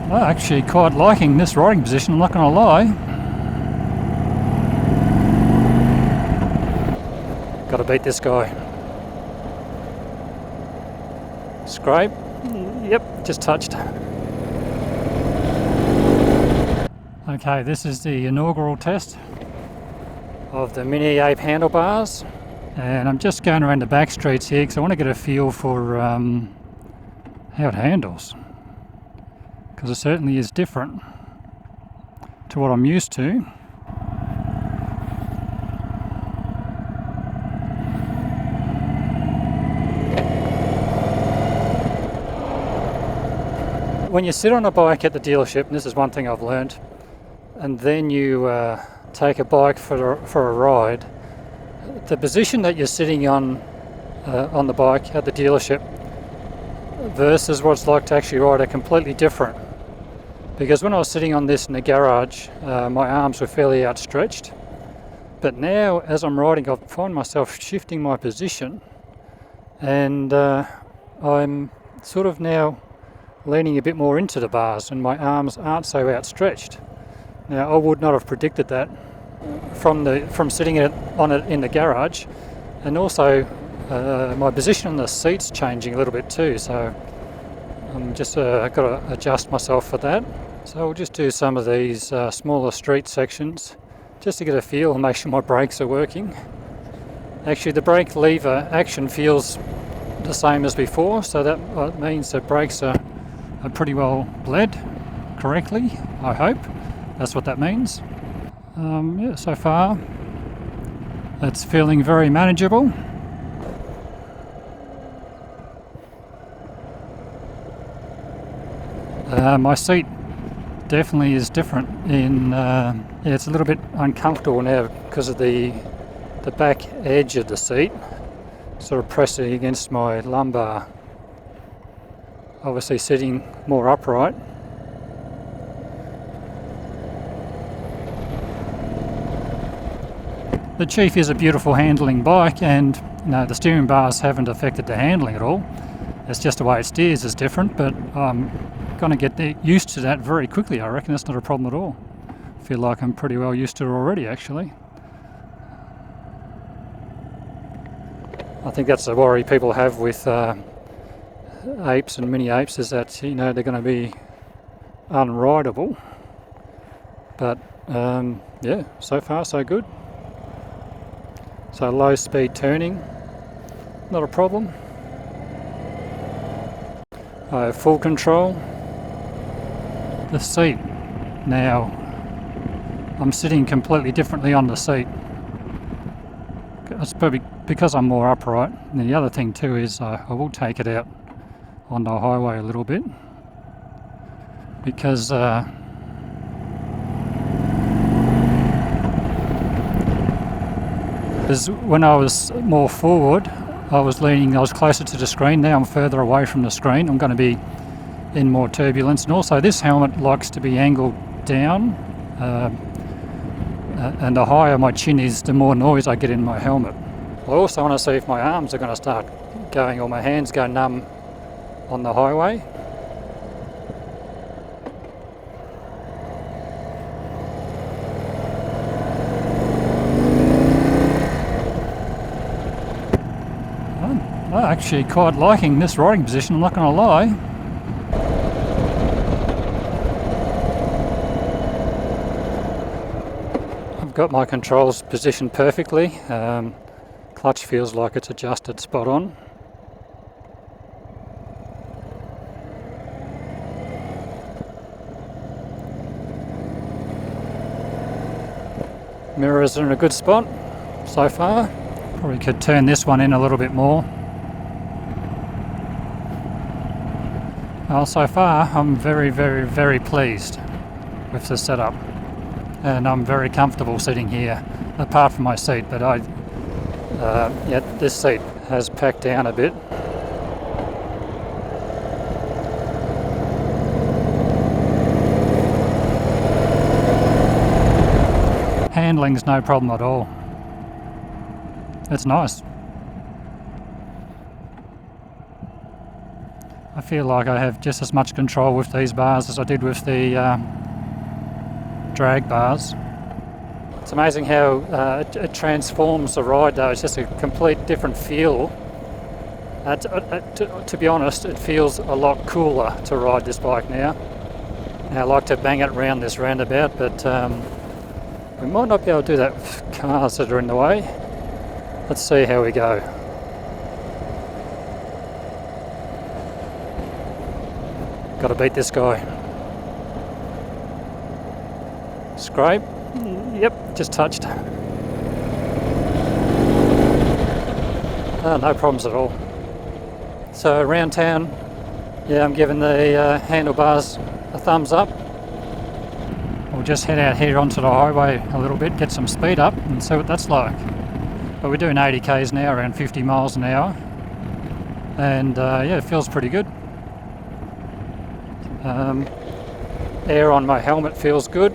I'm actually quite liking this riding position, I'm not going to lie. Got to beat this guy. Scrape. Yep, just touched. Okay, this is the inaugural test of the Mini Ape handlebars, and I'm just going around the back streets here because I want to get a feel for how it handles, because it certainly is different to what I'm used to. When you sit on a bike at the dealership, and this is one thing I've learned, and then you take a bike for a ride, the position that you're sitting on the bike at the dealership versus what it's like to actually ride are completely different. Because when I was sitting on this in the garage, my arms were fairly outstretched, but now as I'm riding I find myself shifting my position, and I'm sort of now leaning a bit more into the bars and my arms aren't so outstretched. Now I would not have predicted that from sitting on it in the garage, and also my position on the seat's changing a little bit too, so I'm just got to adjust myself for that. So we'll just do some of these smaller street sections just to get a feel and make sure my brakes are working. Actually the brake lever action feels the same as before, so that means that brakes are pretty well bled correctly, I hope. That's what that means. Yeah, so far it's feeling very manageable. My seat definitely is different yeah, it's a little bit uncomfortable now because of the back edge of the seat sort of pressing against my lumbar. Obviously sitting more upright. The Chief is a beautiful handling bike, and the steering bars haven't affected the handling at all. It's just the way it steers is different, but I'm going to get used to that very quickly. I reckon that's not a problem at all. I feel like I'm pretty well used to it already, actually. I think that's the worry people have with apes and mini apes, is that they're going to be unrideable, but yeah, so far so good. So low speed turning, not a problem. I have full control. The seat now, I'm sitting completely differently on the seat. It's probably because I'm more upright. And the other thing too is I will take it out on the highway a little bit, because when I was more forward, I was closer to the screen. Now I'm further away from the screen. I'm going to be in more turbulence, and also this helmet likes to be angled down, and the higher my chin is, the more noise I get in my helmet. I also want to see if my arms are going to start going, or my hands go numb on the highway. I'm actually quite liking this riding position, I'm not going to lie. I've got my controls positioned perfectly. Clutch feels like it's adjusted spot on. Mirrors are in a good spot so far. Probably could turn this one in a little bit more. Well, so far I'm very, very, very pleased with the setup, and I'm very comfortable sitting here, apart from my seat, but yeah, this seat has packed down a bit. Handling's no problem at all. It's nice. I feel like I have just as much control with these bars as I did with the drag bars. It's amazing how it transforms the ride though. It's just a complete different feel. To be honest, it feels a lot cooler to ride this bike now. And I like to bang it around this roundabout, but we might not be able to do that with cars that are in the way. Let's see how we go. Got to beat this guy. Scrape. Yep, just touched. No problems at all. So around town, yeah, I'm giving the handlebars a thumbs up. We'll just head out here onto the highway a little bit, get some speed up and see what that's like. But we're doing 80 k's now, around 50 miles an hour. And yeah, it feels pretty good. Air on my helmet feels good.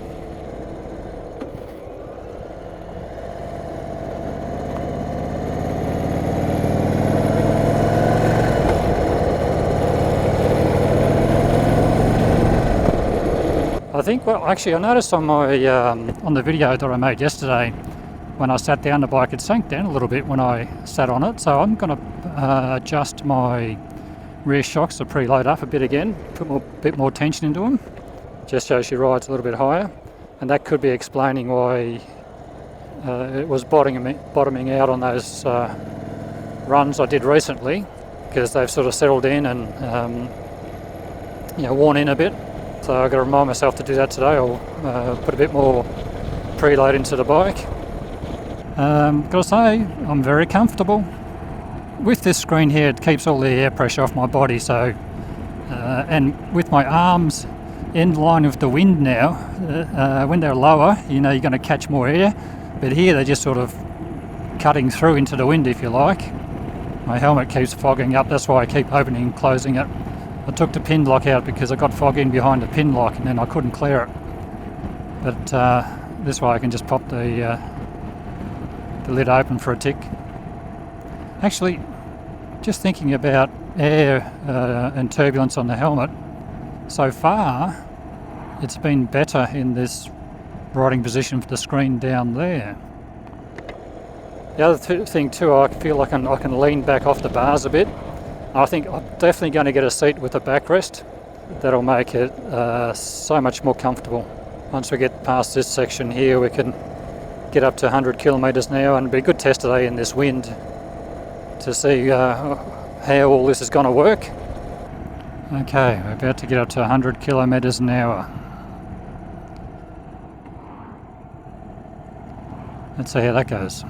I think, well, actually, I noticed on my on the video that I made yesterday, when I sat down the bike, it sank down a little bit when I sat on it. So I'm going to adjust my rear shocks to preload up a bit again, put a bit more tension into them, just so she rides a little bit higher, and that could be explaining why it was bottoming out on those runs I did recently, because they've sort of settled in and worn in a bit. So I've got to remind myself to do that today. I'll put a bit more preload into the bike. Got to say, I'm very comfortable. With this screen here, it keeps all the air pressure off my body. So, and with my arms in line with the wind now, when they're lower, you're going to catch more air. But here they're just sort of cutting through into the wind, if you like. My helmet keeps fogging up. That's why I keep opening and closing it. I took the pin lock out because I got fog in behind the pin lock and then I couldn't clear it. But this way I can just pop the lid open for a tick. Actually, just thinking about air and turbulence on the helmet, so far it's been better in this riding position for the screen down there. The other thing too, I feel like I can lean back off the bars a bit. I think I'm definitely going to get a seat with a backrest. That'll make it so much more comfortable. Once we get past this section here, we can get up to 100 kilometres an hour, and it'll be a good test today in this wind to see how all this is going to work. Okay, we're about to get up to 100 kilometres an hour. Let's see how that goes.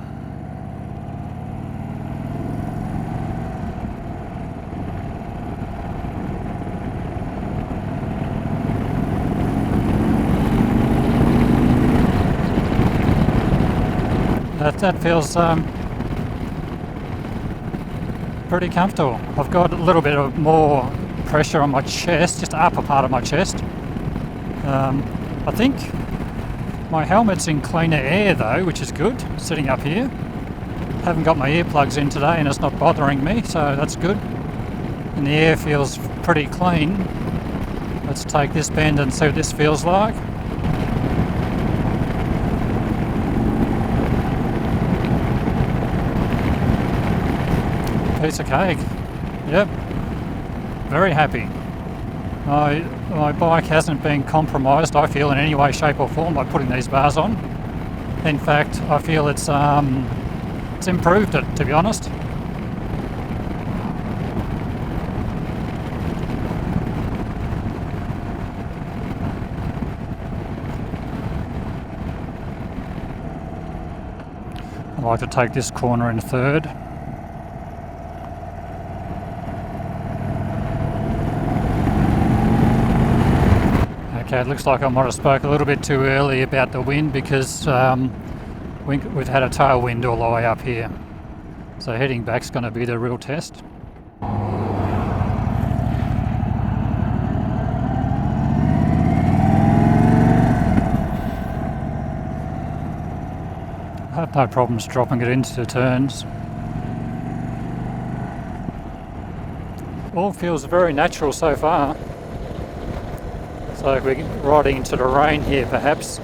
That feels pretty comfortable. I've got a little bit of more pressure on my chest, just the upper part of my chest. I think my helmet's in cleaner air though, which is good, sitting up here. Haven't got my earplugs in today and it's not bothering me, so that's good. And the air feels pretty clean. Let's take this bend and see what this feels like. Piece of cake. Yep, very happy. My bike hasn't been compromised, I feel, in any way, shape or form by putting these bars on. In fact, I feel it's improved it, to be honest. I like to take this corner in third. Okay, it looks like I might have spoke a little bit too early about the wind because we've had a tailwind all the way up here. So heading back's going to be the real test. I have no problems dropping it into the turns. all feels very natural so far. So we're riding into the rain here perhaps.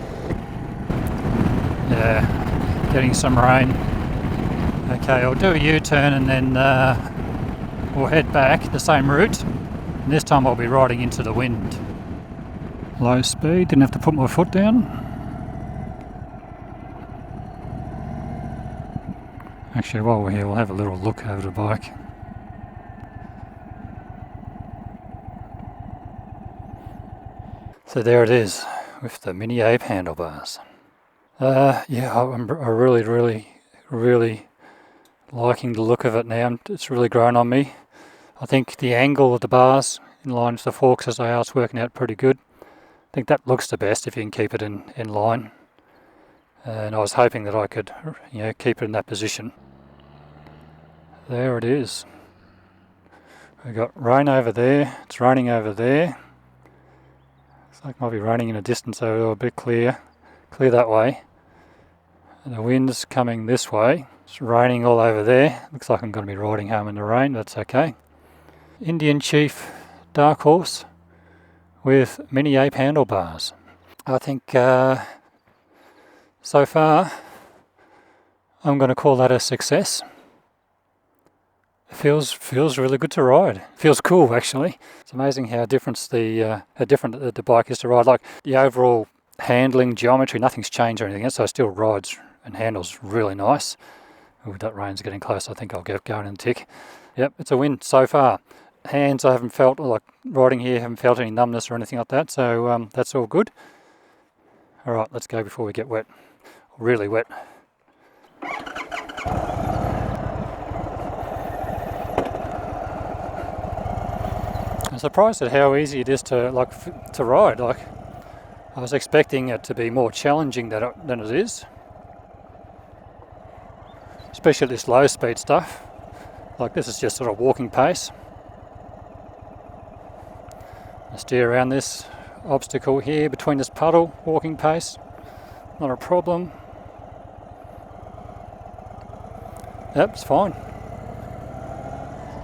Yeah, getting some rain. Okay, I'll do a U-turn and then we'll head back the same route. And this time I'll be riding into the wind. Low speed, didn't have to put my foot down. Actually, while we're here, we'll have a little look over the bike. So there it is, with the Mini Ape handlebars. Yeah, I'm really liking the look of it now. It's really grown on me. I think the angle of the bars in line with the forks as they are is working out pretty good. I think that looks the best if you can keep it in line. And I was hoping that I could, keep it in that position. There it is. We've got rain over there. It's raining over there. Looks like it might be raining in a distance over there, a bit clear that way. And the wind's coming this way. It's raining all over there. Looks like I'm going to be riding home in the rain. That's okay. Indian Chief Dark Horse with Mini Ape handlebars. I think so far I'm going to call that a success. It feels really good to ride. Feels cool actually. It's amazing how different the bike is to ride. Like the overall handling geometry, nothing's changed or anything else, so it still rides and handles really nice. Oh, that rain's getting close. I think I'll get going in a tick. Yep, it's a win so far. Hands I haven't felt, like riding here, haven't felt any numbness or anything like that, so that's all good. Alright, let's go before we get wet. Really wet. I'm surprised at how easy it is to ride. Like, I was expecting it to be more challenging than it is. Especially this low speed stuff. Like this is just sort of walking pace. I steer around this obstacle here between this puddle, walking pace. Not a problem. Yep, it's fine.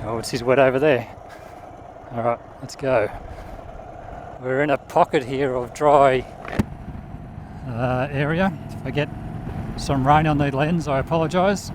Oh, it's wet over there. Alright, let's go. We're in a pocket here of dry area. If I get some rain on the lens, I apologise.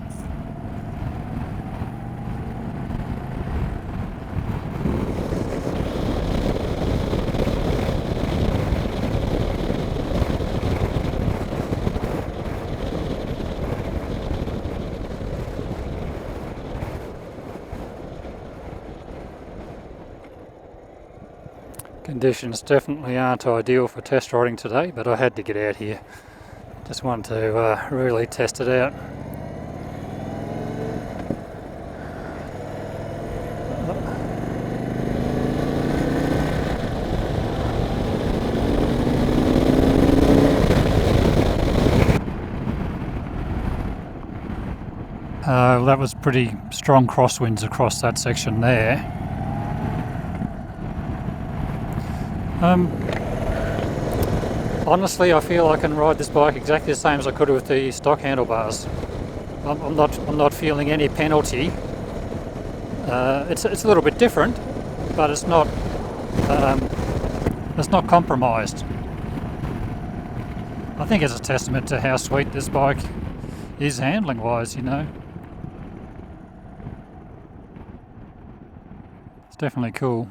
Conditions definitely aren't ideal for test riding today, but I had to get out here. Just wanted to really test it out. That was pretty strong crosswinds across that section there. Honestly, I feel I can ride this bike exactly the same as I could with the stock handlebars. I'm not feeling any penalty. It's a little bit different, but it's not compromised. I think it's a testament to how sweet this bike is handling wise, you know. It's definitely cool.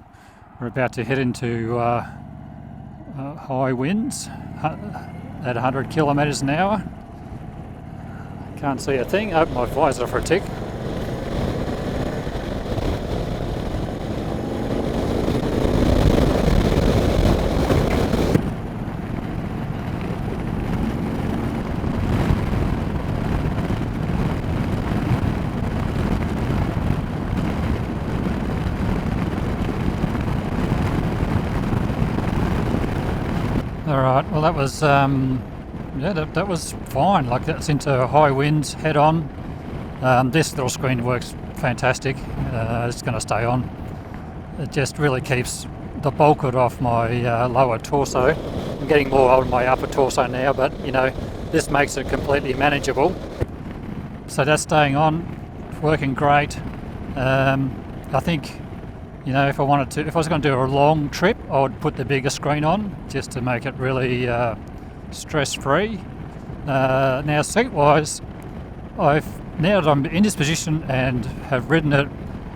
We're about to head into high winds at 100 kilometres an hour. Can't see a thing. Open my visor for a tick. Alright, well that was that was fine. Like, that's into high winds head on. This little screen works fantastic. It's going to stay on. It just really keeps the bulk of it off my lower torso. I'm getting more on my upper torso now, but you know, this makes it completely manageable. So that's staying on, working great. I think You know, if I was going to do a long trip, I would put the bigger screen on just to make it really stress-free. Now, seat-wise, now that I'm in this position and have ridden it,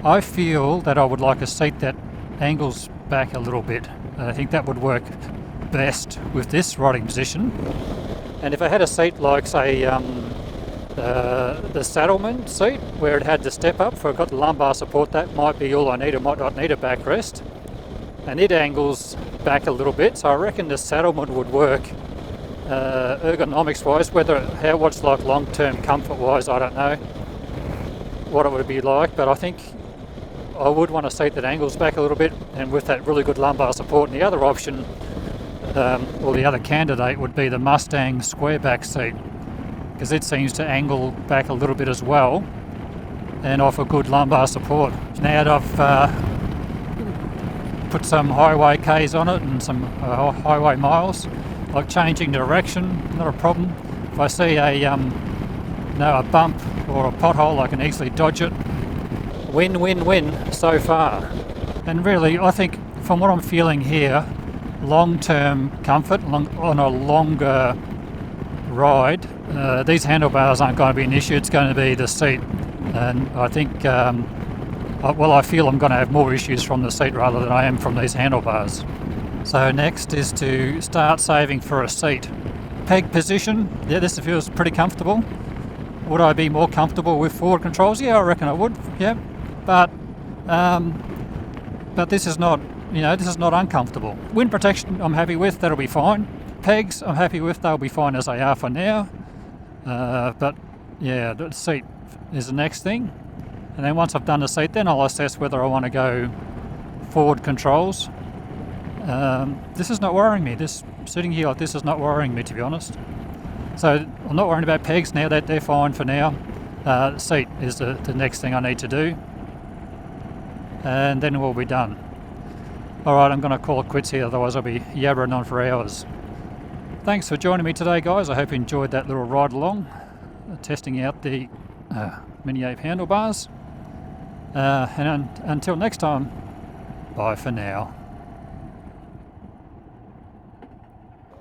I feel that I would like a seat that angles back a little bit. I think that would work best with this riding position. And if I had a seat like, say, the Saddleman seat, where it had the step up, for I've got the lumbar support, that might be all I need. I might not need a backrest. And it angles back a little bit, so I reckon the Saddleman would work ergonomics wise. What's like long term comfort wise, I don't know what it would be like, but I think I would want a seat that angles back a little bit, and with that really good lumbar support. And the other option, or the other candidate, would be the Mustang square back seat, because it seems to angle back a little bit as well and offer good lumbar support. Now that I've put some highway Ks on it and some highway miles, like changing direction, not a problem. If I see a bump or a pothole, I can easily dodge it. Win so far. And really, I think from what I'm feeling here, long-term comfort on a longer ride, these handlebars aren't going to be an issue. It's going to be the seat, and I think I feel I'm going to have more issues from the seat rather than I am from these handlebars. So next is to start saving for a seat. Peg position, yeah, this feels pretty comfortable. Would I be more comfortable with forward controls? Yeah, I reckon I would, yeah. But this is not, this is not uncomfortable. Wind protection I'm happy with, that'll be fine. Pegs I'm happy with, they'll be fine as they are for now. But yeah, the seat is the next thing. And then once I've done the seat, then I'll assess whether I want to go forward controls. This is not worrying me. This sitting here like this is not worrying me, to be honest. So I'm not worrying about pegs now, that they're fine for now. Seat is the next thing I need to do. And then we'll be done. Alright, I'm going to call it quits here, otherwise I'll be yabbering on for hours. Thanks for joining me today, guys. I hope you enjoyed that little ride along, testing out the Mini Ape handlebars. And until next time, bye for now.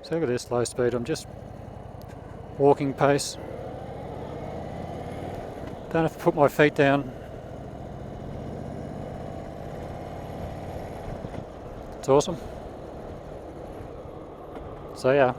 So look at this low speed, I'm just walking pace. Don't have to put my feet down. It's awesome. So yeah.